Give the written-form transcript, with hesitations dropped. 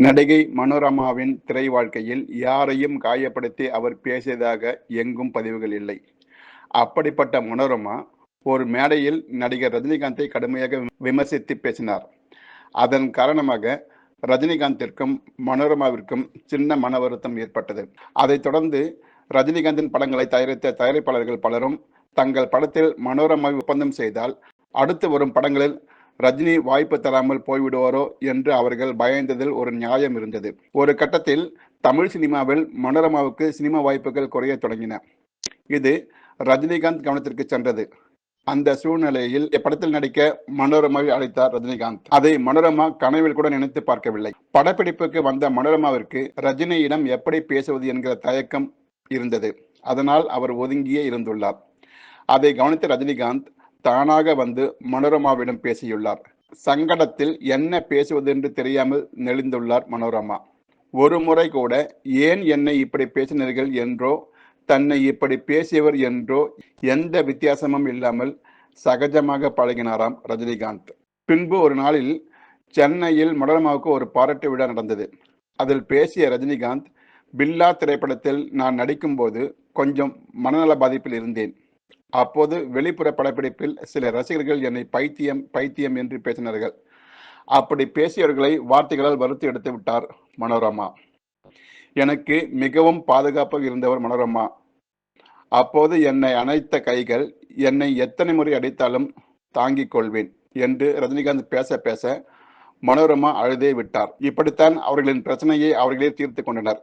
நடிகை மனோரமாவின் திரை வாழ்க்கையில் யாரையும் காயப்படுத்தி அவர் பேசியதாக எங்கும் பதிவுகள் இல்லை. அப்படிப்பட்ட மனோரமா ஒரு மேடையில் நடிகர் ரஜினிகாந்தை கடுமையாக விமர்சித்து பேசினார். அதன் காரணமாக ரஜினிகாந்திற்கும் மனோரமாவிற்கும் சின்ன மன வருத்தம் ஏற்பட்டது. அதைத் தொடர்ந்து ரஜினிகாந்தின் படங்களை தயாரித்த தயாரிப்பாளர்கள் பலரும் தங்கள் படத்தில் மனோரமாவை ஒப்பந்தம் செய்தால் அடுத்து வரும் படங்களில் ரஜினி வாய்ப்பு தராமல் போய்விடுவாரோ என்று அவர்கள் பயந்ததில் ஒரு நியாயம் இருந்தது. ஒரு கட்டத்தில் தமிழ் சினிமாவில் மனோரமாவுக்கு சினிமா வாய்ப்புகள் குறைய தொடங்கின. இது ரஜினிகாந்த் கவனத்திற்கு சென்றது. அந்த சூழ்நிலையில் இப்படத்தில் நடிக்க மனோரமாவை அழைத்தார் ரஜினிகாந்த். அதை மனோரமா கனவில் கூட நினைத்து பார்க்கவில்லை. படப்பிடிப்புக்கு வந்த மனோரமாவிற்கு ரஜினியிடம் எப்படி பேசுவது என்கிற தயக்கம் இருந்தது. அதனால் அவர் ஒதுங்கியே இருந்துள்ளார். அதை கவனித்த ரஜினிகாந்த் தானாக வந்து மனோரமாவிடம் பேசியுள்ளார். சங்கடத்தில் என்ன பேசுவது என்று தெரியாமல் நெளிந்துள்ளார் மனோரமா. ஒரு முறை கூட ஏன் என்னை இப்படி பேசினீர்கள் என்றோ தன்னை இப்படி பேசியவர் என்றோ எந்த வித்தியாசமும் இல்லாமல் சகஜமாக பழகினாராம் ரஜினிகாந்த். பின்பு ஒரு நாளில் சென்னையில் மனோரமாவுக்கு ஒரு பாராட்டு விழா நடந்தது. அதில் பேசிய ரஜினிகாந்த், பில்லா திரைப்படத்தில் நான் நடிக்கும்போது கொஞ்சம் மனநல பாதிப்பில் இருந்தேன். அப்போது வெளிப்புற படப்பிடிப்பில் சில ரசிகர்கள் என்னை பைத்தியம் என்று பேசினார்கள். அப்படி பேசியவர்களை வார்த்தைகளால் வறுத்து எடுத்து விட்டார் மனோரமா. எனக்கு மிகவும் பாதுகாப்பாக இருந்தவர் மனோரமா. அப்போது என்னை அணைத்த கைகள் என்னை எத்தனை முறை அடித்தாலும் தாங்கிக் கொள்வேன் என்று ரஜினிகாந்த் பேச பேச மனோரமா அழுதே விட்டார். இப்படித்தான் அவர்களின் பிரச்சனையை அவர்களே தீர்த்து கொண்டனர்.